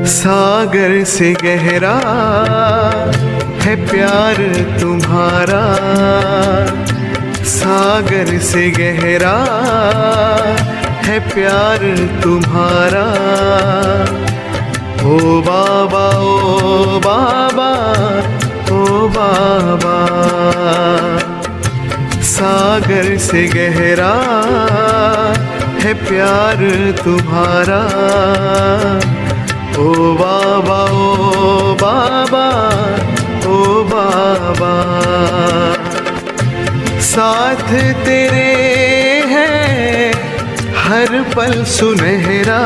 सागर से गहरा है प्यार तुम्हारा, सागर से गहरा है प्यार तुम्हारा। ओ बाबा ओ बाबा ओ बाबा, सागर से गहरा है प्यार तुम्हारा। ओ बाबा ओ बाबा ओ बाबा, साथ तेरे है हर पल सुनहरा,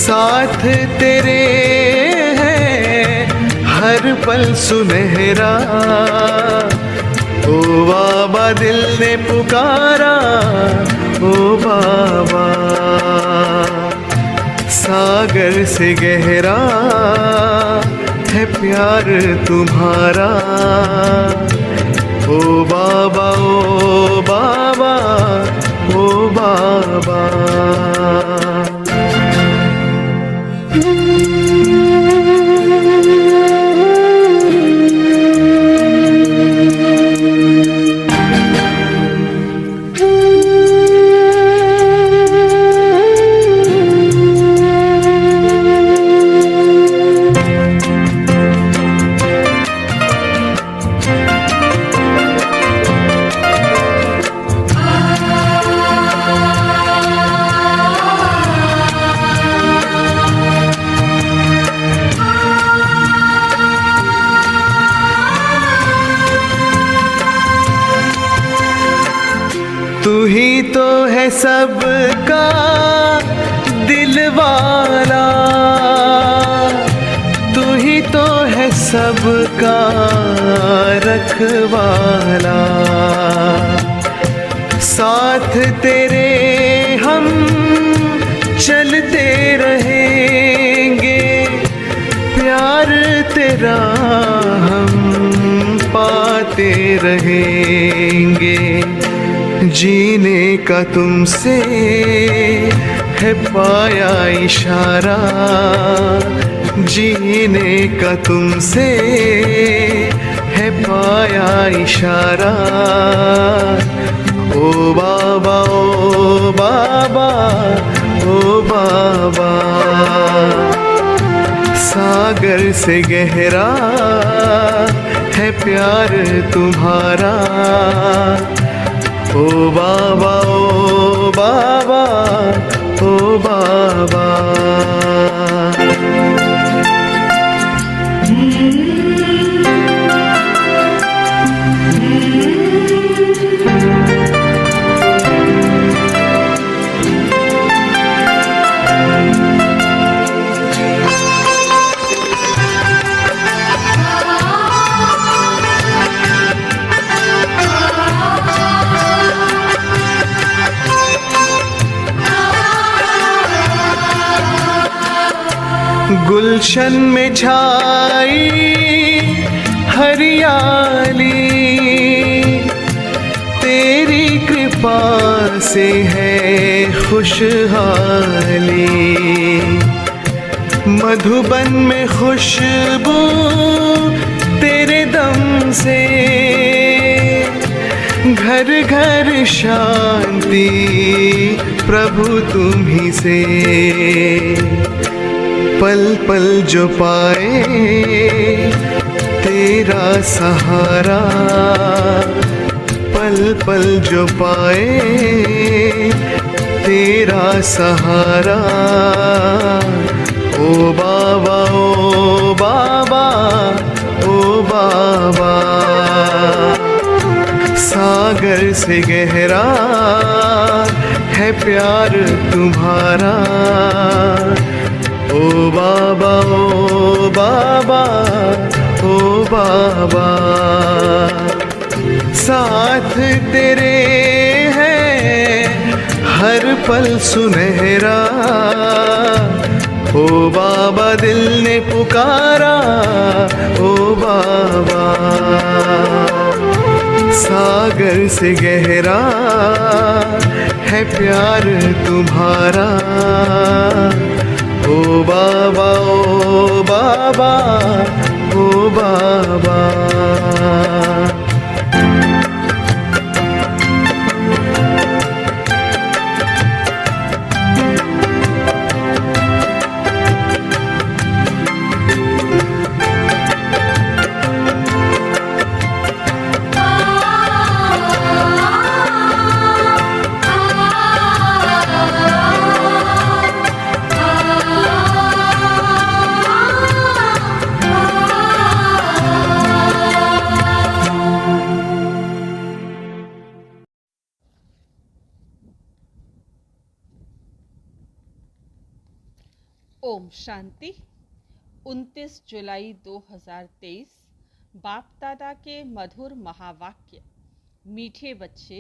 साथ तेरे है हर पल सुनहरा। ओ बाबा दिल ने पुकारा ओ बाबा, सागर से गहरा है प्यार तुम्हारा। ओ बाबा ओ बाबा ओ बाबा। तू ही तो है सबका दिल वाला, तू ही तो है सबका रखवाला। साथ तेरे हम चलते रहेंगे, प्यार तेरा हम पाते रहेंगे। जीने का तुमसे है पाया इशारा, जीने का तुमसे है पाया इशारा। ओ बाबा ओ बाबा ओ बाबा, सागर से गहरा है प्यार तुम्हारा। ओ बाबा ओ बाबा ओ बाबा। गुलशन में छाई हरियाली, तेरी कृपा से है खुशहाली। मधुबन में खुशबू तेरे दम से, घर घर शांति प्रभु तुम्ही से। पल पल जो पाए तेरा सहारा, पल पल जो पाए तेरा सहारा। ओ बाबा ओ बाबा ओ बाबा, सागर से गहरा है प्यार तुम्हारा। ओ बाबा ओ बाबा ओ बाबा, साथ तेरे है हर पल सुनहरा। ओ बाबा दिल ने पुकारा ओ बाबा, सागर से गहरा है प्यार तुम्हारा। ओ बाबा ओम शांति। 29 जुलाई 2023 बाप दादा के मधुर महावाक्य। मीठे बच्चे,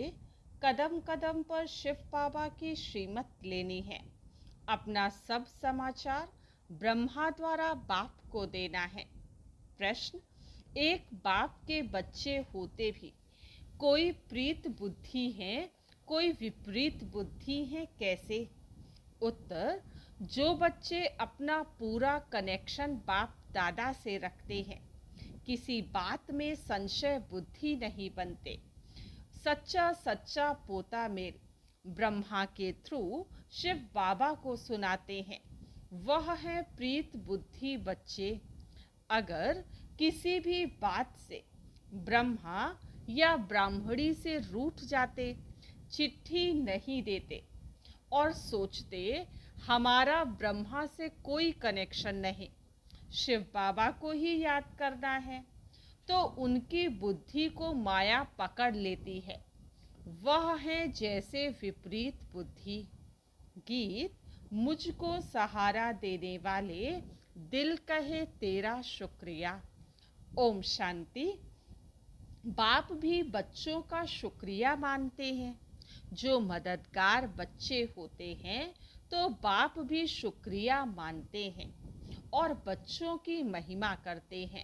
कदम कदम पर शिव बाबा की श्रीमत लेनी है। अपना सब समाचार ब्रह्मा द्वारा बाप को देना है। प्रश्न, एक बाप के बच्चे होते भी कोई प्रीत बुद्धि है, कोई विपरीत बुद्धि है, कैसे? उत्तर, जो बच्चे अपना पूरा कनेक्शन बाप दादा से रखते हैं, किसी बात में संशय बुद्धि नहीं बनते, सच्चा सच्चा पोता मेल ब्रह्मा के थ्रू शिव बाबा को सुनाते हैं, वह है प्रीत बुद्धि बच्चे। अगर किसी भी बात से ब्रह्मा या ब्राह्मणी से रूठ जाते, चिट्ठी नहीं देते और सोचते हमारा ब्रह्मा से कोई कनेक्शन नहीं, शिव बाबा को ही याद करना है, तो उनकी बुद्धि को माया पकड़ लेती है। वह है जैसे विपरीत बुद्धि। गीत, मुझको सहारा देने वाले दिल कहे तेरा शुक्रिया। ओम शांति। बाप भी बच्चों का शुक्रिया मानते हैं। जो मददगार बच्चे होते हैं तो बाप भी शुक्रिया मानते हैं और बच्चों की महिमा करते हैं।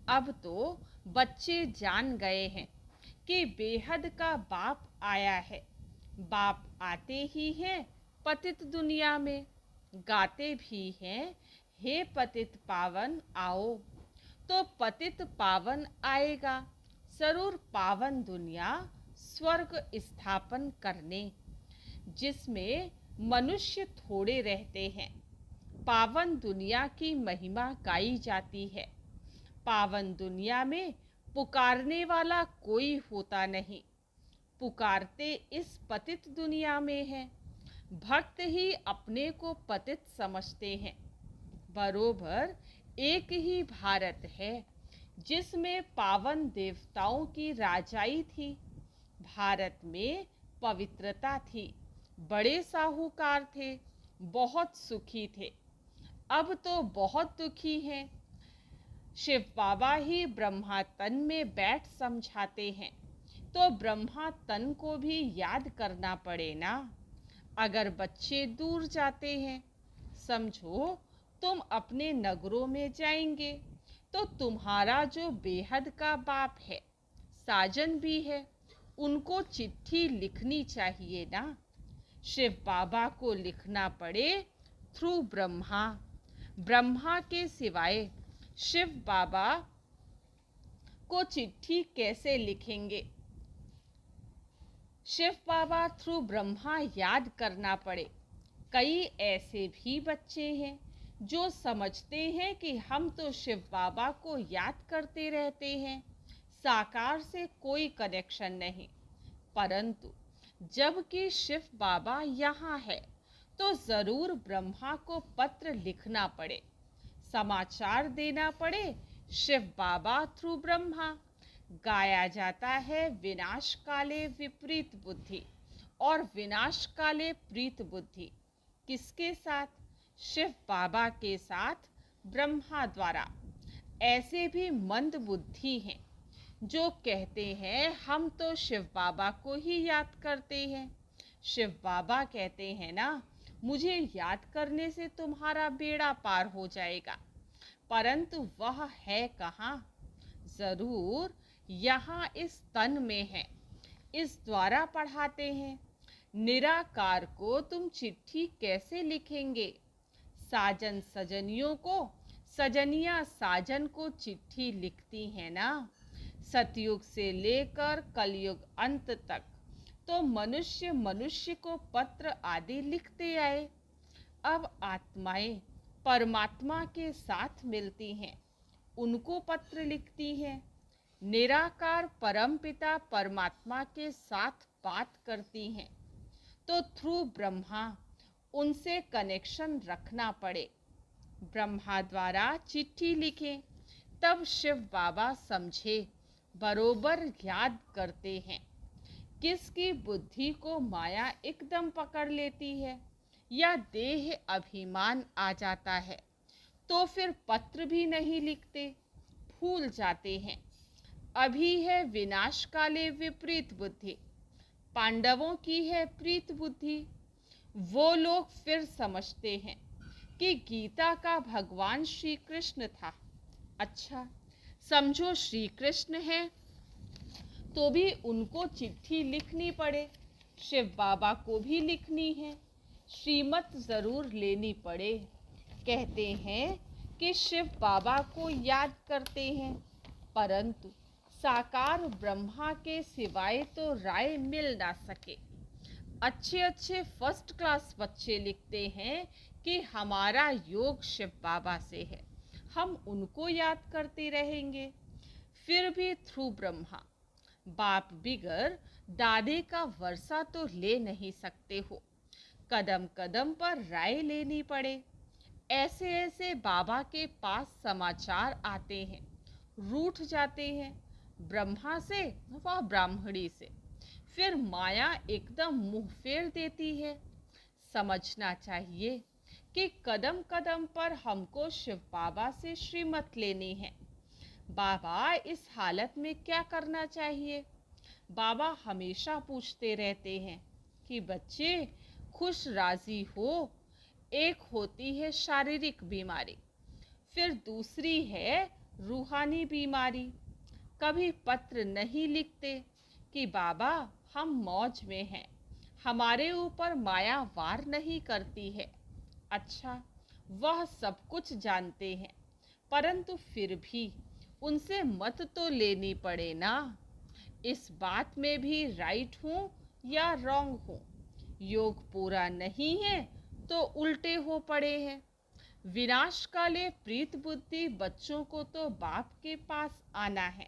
अब तो बच्चे जान गए हैं कि बेहद का बाप आया है। बाप आते ही हैं पतित दुनिया में, गाते भी हैं हे पतित पावन आओ। तो पतित पावन आएगा जरूर पावन दुनिया स्वर्ग स्थापन करने, जिसमें मनुष्य थोड़े रहते हैं। पावन दुनिया की महिमा गाई जाती है। पावन दुनिया में पुकारने वाला कोई होता नहीं, पुकारते इस पतित दुनिया में है। भक्त ही अपने को पतित समझते हैं। बरोबर एक ही भारत है जिसमें पावन देवताओं की राजाई थी। भारत में पवित्रता थी, बड़े साहूकार थे, बहुत सुखी थे। अब तो बहुत दुखी हैं। शिव बाबा ही ब्रह्मा तन में बैठ समझाते हैं, तो ब्रह्मा तन को भी याद करना पड़े ना। अगर बच्चे दूर जाते हैं, समझो तुम अपने नगरों में जाएंगे, तो तुम्हारा जो बेहद का बाप है, साजन भी है, उनको चिट्ठी लिखनी चाहिए ना। शिव बाबा को लिखना पड़े थ्रू ब्रह्मा। ब्रह्मा के सिवाय शिव बाबा को चिट्ठी कैसे लिखेंगे? शिव बाबा थ्रू ब्रह्मा याद करना पड़े। कई ऐसे भी बच्चे हैं जो समझते हैं कि हम तो शिव बाबा को याद करते रहते हैं, साकार से कोई कनेक्शन नहीं। परंतु जबकि शिव बाबा यहाँ है तो जरूर ब्रह्मा को पत्र लिखना पड़े, समाचार देना पड़े शिव बाबा थ्रू ब्रह्मा। गाया जाता है विनाश काले विपरीत बुद्धि और विनाश काले प्रीत बुद्धि। किसके साथ? शिव बाबा के साथ ब्रह्मा द्वारा। ऐसे भी मंद बुद्धि हैं जो कहते हैं हम तो शिव बाबा को ही याद करते हैं। शिव बाबा कहते हैं ना, मुझे याद करने से तुम्हारा बेड़ा पार हो जाएगा। परंतु वह है कहाँ? जरूर यहाँ इस तन में है। इस द्वारा पढ़ाते हैं। निराकार को तुम चिट्ठी कैसे लिखेंगे? साजन सजनियों को, सजनिया साजन को चिट्ठी लिखती हैं ना। सतयुग से लेकर कलयुग अंत तक तो मनुष्य मनुष्य को पत्र आदि लिखते आए। अब आत्माएं परमात्मा के साथ मिलती हैं, उनको पत्र लिखती हैं। निराकार परमपिता परमात्मा के साथ बात करती हैं, तो थ्रू ब्रह्मा उनसे कनेक्शन रखना पड़े। ब्रह्मा द्वारा चिट्ठी लिखें, तब शिव बाबा समझे, बरोबर याद करते हैं। किसकी बुद्धि को माया एकदम पकड़ लेती है, या देह अभिमान आ जाता है तो फिर पत्र भी नहीं लिखते, भूल जाते हैं। अभी है विनाश काले विपरीत बुद्धि, पांडवों की है प्रीत बुद्धि। वो लोग फिर समझते हैं कि गीता का भगवान श्री कृष्ण था। अच्छा, समझो श्री कृष्ण है तो भी उनको चिट्ठी लिखनी पड़े, शिव बाबा को भी लिखनी है, श्रीमत जरूर लेनी पड़े। कहते हैं कि शिव बाबा को याद करते हैं, परंतु साकार ब्रह्मा के सिवाय तो राय मिल ना सके। अच्छे अच्छे फर्स्ट क्लास बच्चे लिखते हैं कि हमारा योग शिव बाबा से है, हम उनको याद करते रहेंगे। फिर भी थ्रू ब्रह्मा, बाप बिगर दादे का वर्षा तो ले नहीं सकते हो, कदम कदम पर राय लेनी पड़े। ऐसे ऐसे बाबा के पास समाचार आते हैं, रूठ जाते हैं, ब्रह्मा से व ब्राह्मणी से। फिर माया एकदम मुंह फेर देती है। समझना चाहिए कि कदम कदम पर हमको शिव बाबा से श्रीमत लेनी है। बाबा इस हालत में क्या करना चाहिए? बाबा हमेशा पूछते रहते हैं कि बच्चे खुश राजी हो। एक होती है शारीरिक बीमारी, फिर दूसरी है रूहानी बीमारी। कभी पत्र नहीं लिखते कि बाबा हम मौज में हैं, हमारे ऊपर माया वार नहीं करती है। अच्छा, वह सब कुछ जानते हैं, परंतु फिर भी उनसे मत तो लेनी पड़े ना। इस बात में भी राइट हूँ या रॉन्ग हूँ? योग पूरा नहीं है तो उल्टे हो पड़े हैं। विनाश काले प्रीत बुद्धि बच्चों को तो बाप के पास आना है।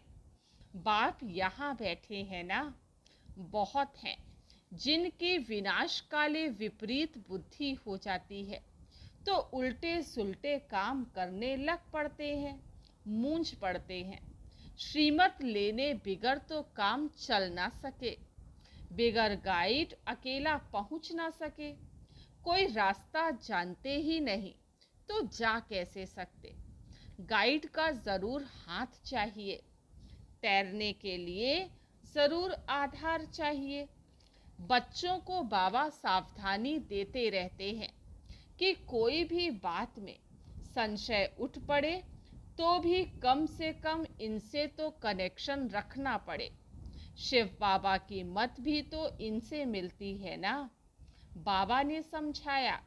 बाप यहाँ बैठे हैं ना, बहुत हैं जिनकी विनाश काले विपरीत बुद्धि हो जाती है तो उल्टे सुल्टे काम करने लग पड़ते हैं, मूंझ पड़ते हैं। श्रीमत लेने बिगर तो काम चल ना सके, बिगर गाइड अकेला पहुंच ना सके। कोई रास्ता जानते ही नहीं तो जा कैसे सकते? गाइड का जरूर हाथ चाहिए, तैरने के लिए जरूर आधार चाहिए। बच्चों को बाबा सावधानी देते रहते हैं कि कोई भी बात में संशय उठ पड़े तो भी कम से कम इनसे तो कनेक्शन रखना पड़े। शिव बाबा की मत भी तो इनसे मिलती है ना। बाबा ने समझाया,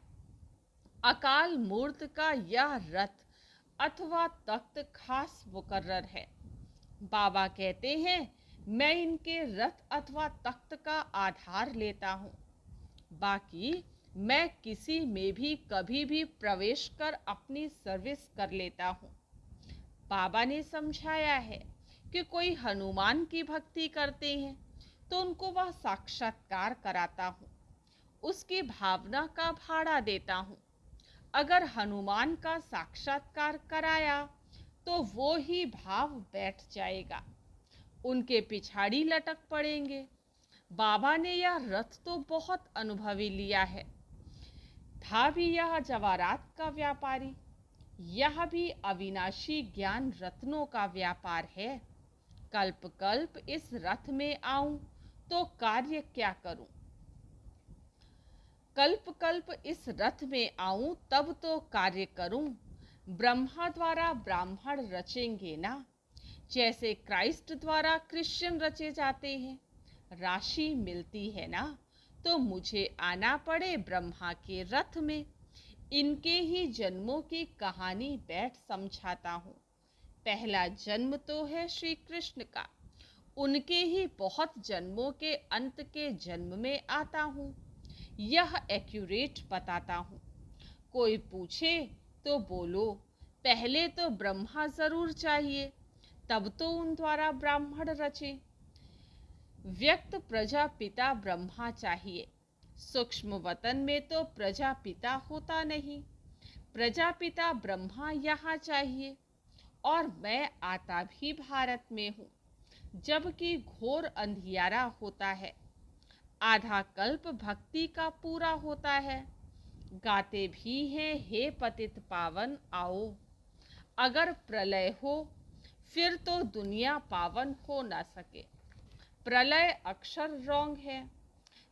अकाल मूर्त का यह रथ अथवा तख्त खास मुकर्रर है। बाबा कहते हैं मैं इनके रथ अथवा तख्त का आधार लेता हूँ, बाकी मैं किसी में भी कभी भी प्रवेश कर अपनी सर्विस कर लेता हूँ। बाबा ने समझाया है कि कोई हनुमान की भक्ति करते हैं तो उनको वह साक्षात्कार कराता हूँ, उसकी भावना का भाड़ा देता हूँ। अगर हनुमान का साक्षात्कार कराया तो वो ही भाव बैठ जाएगा, उनके पिछाड़ी लटक पड़ेंगे। बाबा ने यह रथ तो बहुत अनुभवी लिया है, था भी यह जवारात का व्यापारी, यह भी अविनाशी ज्ञान रत्नों का व्यापार है। कल्प कल्प इस रथ में आऊं तो कार्य क्या करूं? कल्प कल्प इस रथ में आऊं तब तो कार्य करूं। ब्रह्मा द्वारा ब्राह्मण रचेंगे ना, जैसे क्राइस्ट द्वारा क्रिश्चियन रचे जाते हैं। राशि मिलती है ना, तो मुझे आना पड़े ब्रह्मा के रथ में। इनके ही जन्मों की कहानी बैठ समझाता हूँ। पहला जन्म तो है श्री कृष्ण का, उनके ही बहुत जन्मों के अंत के जन्म में आता हूँ। यह एक्यूरेट बताता हूँ। कोई पूछे तो बोलो, पहले तो ब्रह्मा जरूर चाहिए, तब तो उन द्वारा ब्राह्मण रचे। व्यक्त प्रजापिता ब्रह्मा चाहिए, सूक्ष्म वतन में तो प्रजापिता होता नहीं। प्रजापिता ब्रह्मा यहाँ चाहिए, और मैं आता भी भारत में हूँ, जबकि घोर अंधियारा होता है। आधा कल्प भक्ति का पूरा होता है, गाते भी हैं हे पतित पावन आओ। अगर प्रलय हो फिर तो दुनिया पावन हो ना सके। प्रलय अक्षर रॉन्ग है।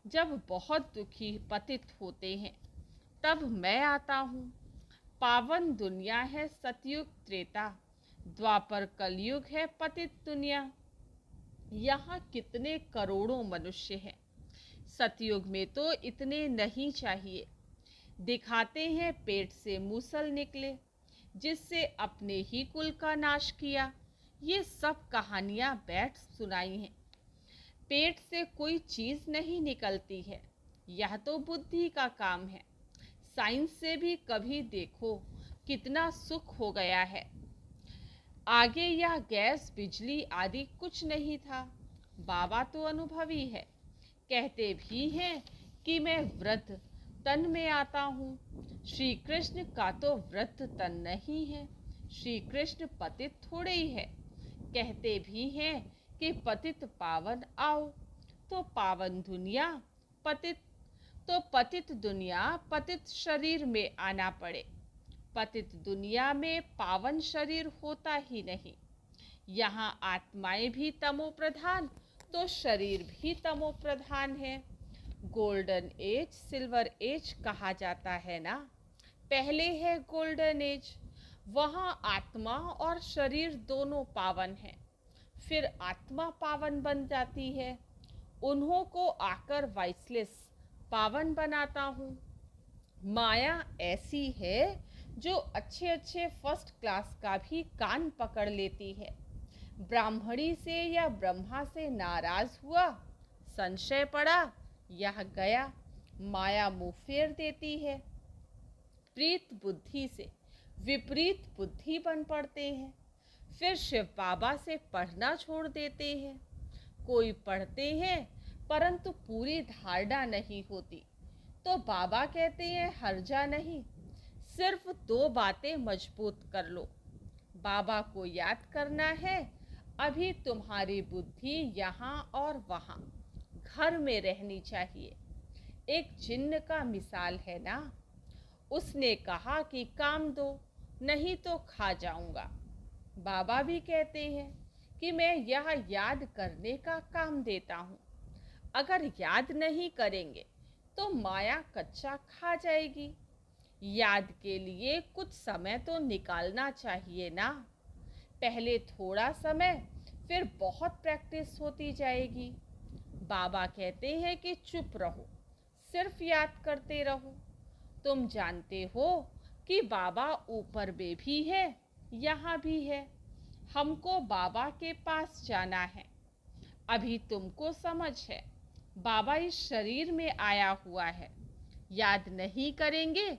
जब बहुत दुखी पतित होते हैं तब मैं आता हूँ। पावन दुनिया है सतयुग त्रेता, द्वापर कलयुग है पतित दुनिया। यहाँ कितने करोड़ों मनुष्य हैं। सतयुग में तो इतने नहीं चाहिए। दिखाते हैं पेट से मूसल निकले, जिससे अपने ही कुल का नाश किया। ये सब कहानियाँ बैठ सुनाई हैं। पेट से कोई चीज़ नहीं निकलती है, यह तो बुद्धि का काम है। साइंस से भी कभी देखो कितना सुख हो गया है। आगे यह गैस बिजली आदि कुछ नहीं था। बाबा तो अनुभवी है। कहते भी हैं कि मैं व्रत तन में आता हूँ। श्री कृष्ण का तो व्रत तन नहीं है। श्री कृष्ण पतित थोड़े ही है। कहते भी हैं कि पतित पावन आओ। तो पावन दुनिया पतित, तो पतित दुनिया पतित शरीर में आना पड़े। पतित दुनिया में पावन शरीर होता ही नहीं। यहाँ आत्माएं भी तमो प्रधान तो शरीर भी तमो प्रधान है। गोल्डन एज सिल्वर एज कहा जाता है ना। पहले है गोल्डन एज, वहाँ आत्मा और शरीर दोनों पावन हैं। फिर आत्मा पावन बन जाती है। उन्हों को आकर वाइसलेस पावन बनाता हूँ। माया ऐसी है जो अच्छे अच्छे फर्स्ट क्लास का भी कान पकड़ लेती है। ब्राह्मणी से या ब्रह्मा से नाराज हुआ, संशय पड़ा, यह गया, माया मुँह फेर देती है। प्रीत बुद्धि से विपरीत बुद्धि बन पड़ते हैं। फिर शिव बाबा से पढ़ना छोड़ देते हैं। कोई पढ़ते हैं परंतु पूरी धारणा नहीं होती, तो बाबा कहते हैं हर्जा नहीं, सिर्फ 2 बातें मजबूत कर लो। बाबा को याद करना है। अभी तुम्हारी बुद्धि यहाँ और वहाँ घर में रहनी चाहिए। एक जिन्न का मिसाल है ना। उसने कहा कि काम दो, नहीं तो खा जाऊंगा। बाबा भी कहते हैं कि मैं यह याद करने का काम देता हूँ। अगर याद नहीं करेंगे तो माया कच्चा खा जाएगी। याद के लिए कुछ समय तो निकालना चाहिए ना। पहले थोड़ा समय, फिर बहुत प्रैक्टिस होती जाएगी। बाबा कहते हैं कि चुप रहो, सिर्फ याद करते रहो। तुम जानते हो कि बाबा ऊपर में भी है, यहाँ भी है। हमको बाबा के पास जाना है। अभी तुमको समझ है, बाबा इस शरीर में आया हुआ है। याद नहीं करेंगे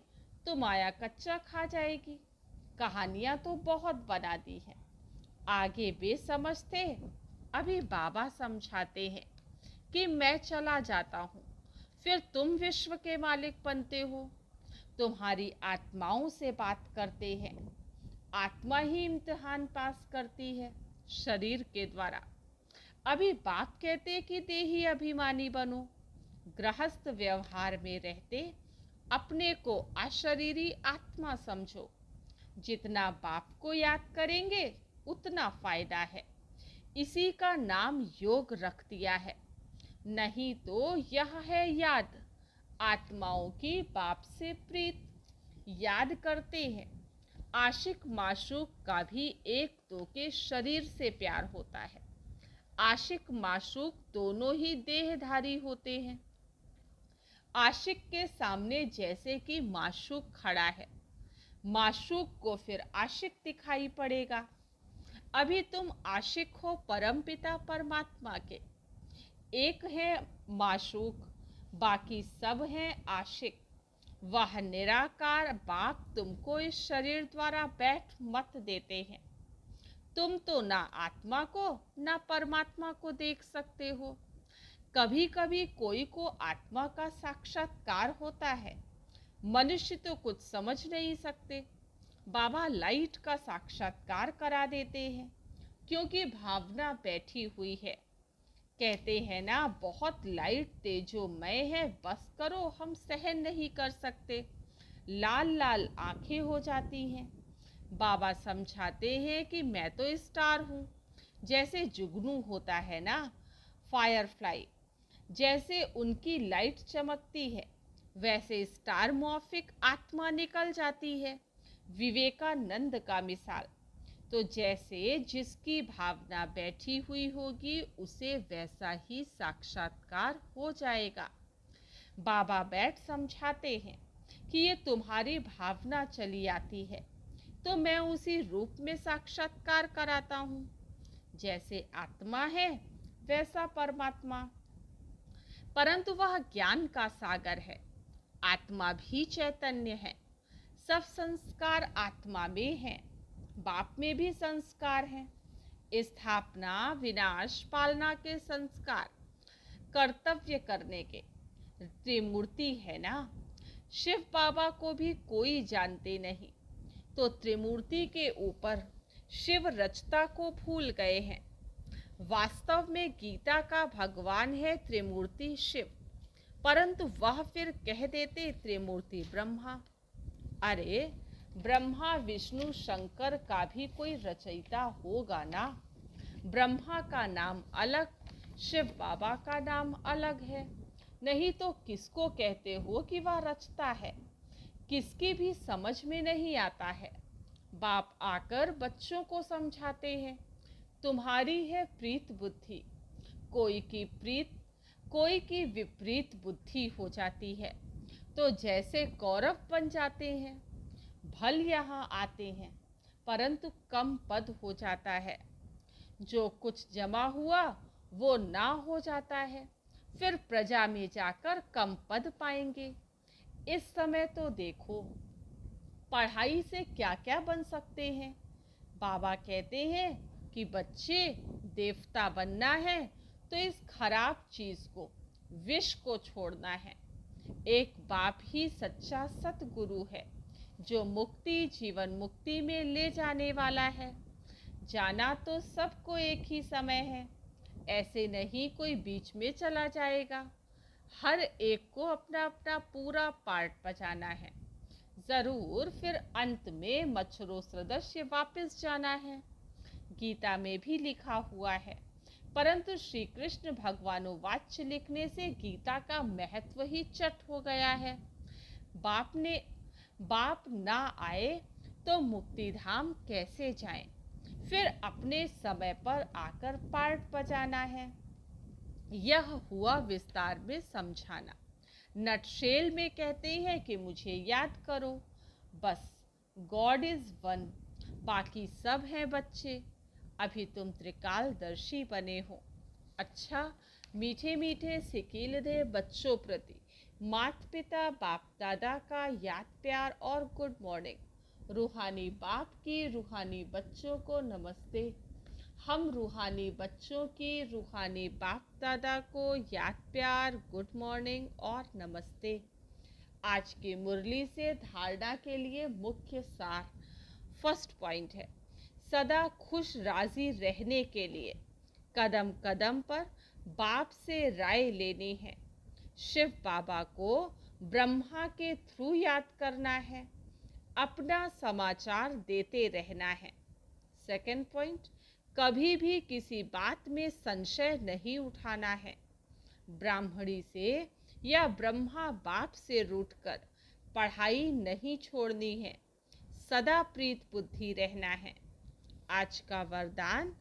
तो माया कच्चा खा जाएगी। कहानियाँ तो बहुत बना दी है। आगे बेसमझ थे, अभी बाबा समझाते हैं कि मैं चला जाता हूँ, फिर तुम विश्व के मालिक बनते हो। तुम्हारी आत्माओं से बात करते हैं। आत्मा ही इम्तिहान पास करती है शरीर के द्वारा। अभी बाप कहते कि देही अभिमानी बनो। गृहस्थ व्यवहार में रहते अपने को अशरीरी आत्मा समझो। जितना बाप को याद करेंगे उतना फायदा है। इसी का नाम योग रख दिया है। नहीं तो यह है याद, आत्माओं की बाप से प्रीत। याद करते हैं। आशिक माशूक का भी एक दो के शरीर से प्यार होता है। आशिक माशूक दोनों ही देहधारी होते हैं। आशिक के सामने जैसे कि माशूक खड़ा है, माशूक को फिर आशिक दिखाई पड़ेगा। अभी तुम आशिक हो परमपिता परमात्मा के। एक है माशूक, बाकी सब हैं आशिक। वह निराकार बाप तुमको इस शरीर द्वारा बैठ मत देते हैं। तुम तो ना आत्मा को ना परमात्मा को देख सकते हो। कभी कभी कोई को आत्मा का साक्षात्कार होता है। मनुष्य तो कुछ समझ नहीं सकते। बाबा लाइट का साक्षात्कार करा देते हैं, क्योंकि भावना बैठी हुई है। कहते हैं ना, बहुत लाइट तेजोमय है, बस करो, हम सहन नहीं कर सकते। लाल लाल आंखें हो जाती हैं। बाबा समझाते हैं कि मैं तो स्टार हूँ, जैसे जुगनू होता है ना, फायरफ्लाई, जैसे उनकी लाइट चमकती है वैसे स्टार मॉर्फिक आत्मा निकल जाती है। विवेकानंद का मिसाल, तो जैसे जिसकी भावना बैठी हुई होगी उसे वैसा ही साक्षात्कार हो जाएगा। बाबा बैठ समझाते हैं कि ये तुम्हारी भावना चली आती है तो मैं उसी रूप में साक्षात्कार कराता हूँ। जैसे आत्मा है वैसा परमात्मा, परंतु वह ज्ञान का सागर है। आत्मा भी चैतन्य है। सब संस्कार आत्मा में हैं। बाप में भी संस्कार हैं। स्थापना, विनाश, पालना के संस्कार कर्तव्य करने के त्रिमूर्ति है ना। शिव बाबा को भी कोई जानते नहीं तो त्रिमूर्ति के ऊपर शिव रचता को भूल गए हैं। वास्तव में गीता का भगवान है त्रिमूर्ति शिव, परंतु वह फिर कह देते त्रिमूर्ति ब्रह्मा। अरे ब्रह्मा विष्णु शंकर का भी कोई रचयिता होगा ना। ब्रह्मा का नाम अलग, शिव बाबा का नाम अलग है। नहीं तो किसको कहते हो कि वह रचता है, किसकी भी समझ में नहीं आता है। बाप आकर बच्चों को समझाते हैं, तुम्हारी है प्रीत बुद्धि, कोई की प्रीत कोई की विपरीत बुद्धि हो जाती है तो जैसे कौरव बन जाते हैं। भल यहाँ आते हैं परंतु कम पद हो जाता है। जो कुछ जमा हुआ वो ना हो जाता है, फिर प्रजा में जाकर कम पद पाएंगे। इस समय तो देखो पढ़ाई से क्या क्या बन सकते हैं। बाबा कहते हैं कि बच्चे देवता बनना है तो इस खराब चीज को, विष को छोड़ना है। एक बाप ही सच्चा सतगुरु है जो मुक्ति, जीवन मुक्ति में ले जाने वाला है। जाना तो सबको एक ही समय है, ऐसे नहीं कोई बीच में चला जाएगा। हर एक को अपना अपना पूरा पार्ट बजाना है। जरूर फिर अंत में मच्छरों सदृश वापस जाना है। गीता में भी लिखा हुआ है, परंतु श्री कृष्ण भगवानोवाच्य लिखने से गीता का महत्व ही चट हो गया है। बाप ना आए तो मुक्ति धाम कैसे जाएं? फिर अपने समय पर आकर पार्ट बजाना है। यह हुआ विस्तार में समझाना। नटशेल में कहते हैं कि मुझे याद करो, बस गॉड इज वन, बाकी सब हैं बच्चे। अभी तुम त्रिकालदर्शी बने हो। अच्छा, मीठे मीठे सिकील दे बच्चों प्रति माता पिता बाप दादा का याद प्यार और गुड मॉर्निंग। रूहानी बाप की रूहानी बच्चों को नमस्ते। हम रूहानी बच्चों की रूहानी बाप दादा को याद प्यार, गुड मॉर्निंग और नमस्ते। आज की मुरली से धारणा के लिए मुख्य सार फर्स्ट पॉइंट है, सदा खुश राजी रहने के लिए कदम कदम पर बाप से राय लेनी है। शिव बाबा को ब्रह्मा के थ्रू याद करना है, अपना समाचार देते रहना है। सेकंड पॉइंट, कभी भी किसी बात में संशय नहीं उठाना है। ब्राह्मणी से या ब्रह्मा बाप से रूठकर पढ़ाई नहीं छोड़नी है, सदा प्रीत बुद्धि रहना है। आज का वरदान,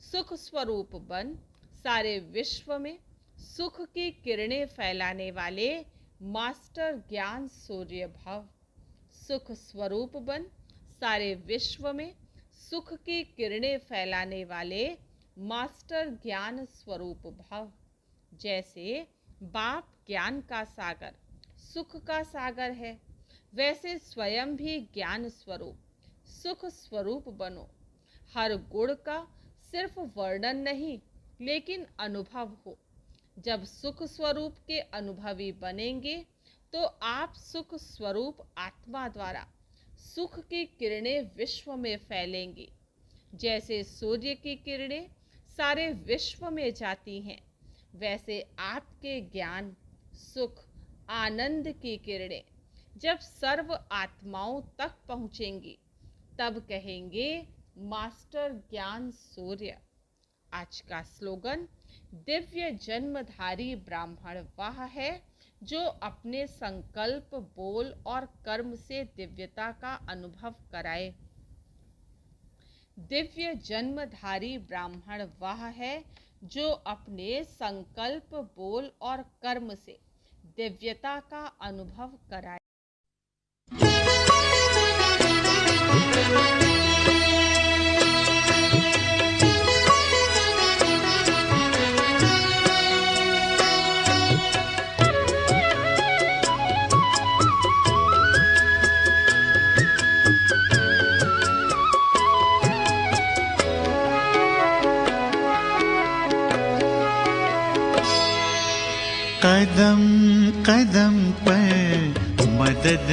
सुख स्वरूप बन, सारे विश्व में सुख की किरणें फैलाने वाले मास्टर ज्ञान सूर्य भव। सुख स्वरूप बन, सारे विश्व में सुख की किरणें फैलाने वाले मास्टर ज्ञान स्वरूप भव। जैसे बाप ज्ञान का सागर, सुख का सागर है, वैसे स्वयं भी ज्ञान स्वरूप, सुख स्वरूप बनो। हर गुण का सिर्फ वर्णन नहीं लेकिन अनुभव हो। जब सुख स्वरूप के अनुभवी बनेंगे तो आप सुख स्वरूप आत्मा द्वारा सुख की किरणें विश्व में फैलेंगी। जैसे सूर्य की किरणें सारे विश्व में जाती हैं, वैसे आपके ज्ञान, सुख, आनंद की किरणें जब सर्व आत्माओं तक पहुँचेंगे तब कहेंगे मास्टर ज्ञान सूर्य। आज का स्लोगन, दिव्य जन्मधारी ब्राह्मण वह है जो अपने संकल्प, बोल और कर्म से दिव्यता का अनुभव कराए। दिव्य जन्मधारी ब्राह्मण वह है जो अपने संकल्प, बोल और कर्म से दिव्यता का अनुभव कराए। कदम कदम पर मदद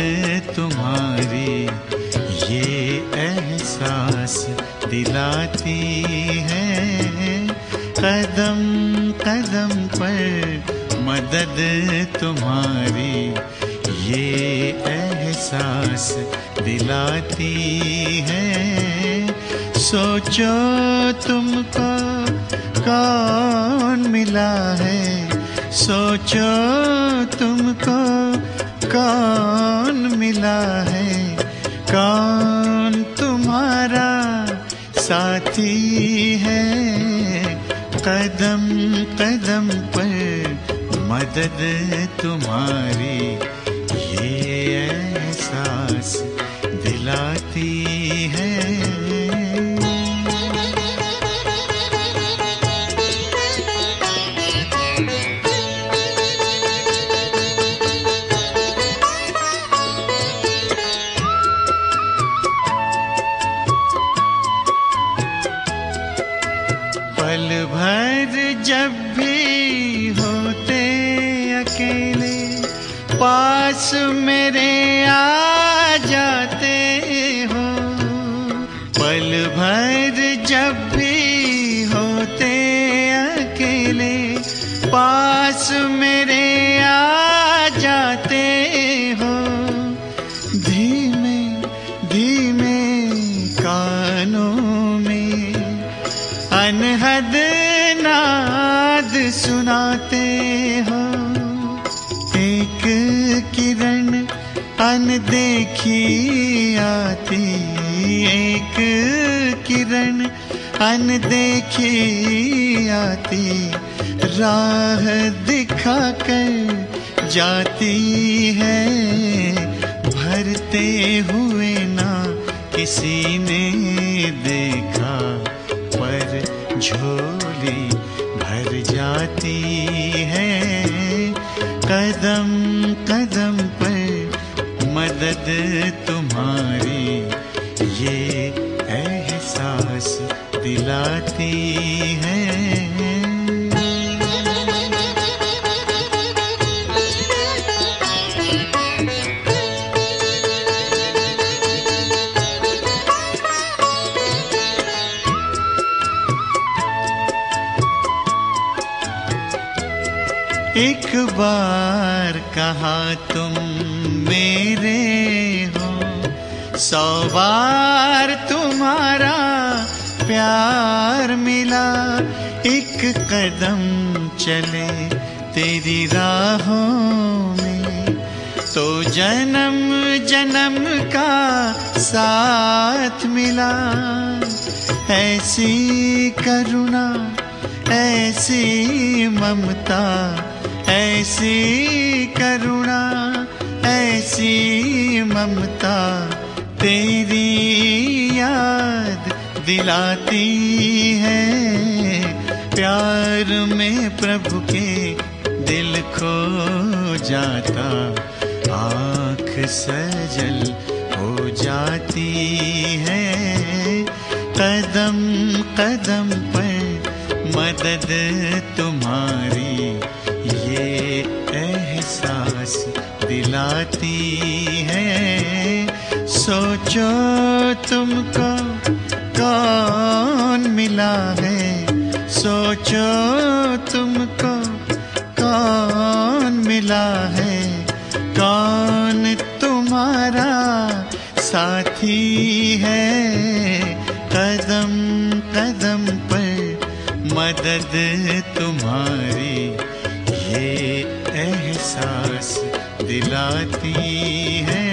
तुम्हारी ये एहसास दिलाती है। कदम कदम पर मदद तुम्हारी ये एहसास दिलाती है। सोचो तुमको कौन मिला है, सोचो तुमको कौन मिला है, कौन तुम्हारा साथी है। कदम कदम पर मदद तुम्हारी ये एहसास दिलाती है। पल भर जब भी होते अकेले पास मेरे आ जाते हो। पल भर जब भी होते अकेले पास मेरे आ जाते हो। धीमे धीमे कानों में अनहद नाद सुनाते हो। एक किरण अनदेखी आती, एक किरण अनदेखी आती, राह दिखाकर जाती है। भरते हुए ना किसी ने देखा पर झोली भर जाती है। कदम कदम पर मदद तुम्हारी ये एहसास दिलाती है। एक बार कहा तुम मेरे हो, 100 बार तुम्हारा प्यार मिला। एक कदम चले तेरी राहों में तो जन्म जन्म का साथ मिला। ऐसी करुणा, ऐसी ममता, ऐसी करुणा, ऐसी ममता तेरी याद दिलाती है। प्यार में प्रभु के दिल खो जाता, आँख सजल हो जाती है। कदम कदम पर मदद तुम्हारी ये एहसास दिलाती है। सोचो तुमको कौन मिला है, सोचो तुमको कौन मिला है, कौन तुम दिलाती है, कदम कदम पर मदद तुम्हारी ये एहसास दिलाती है।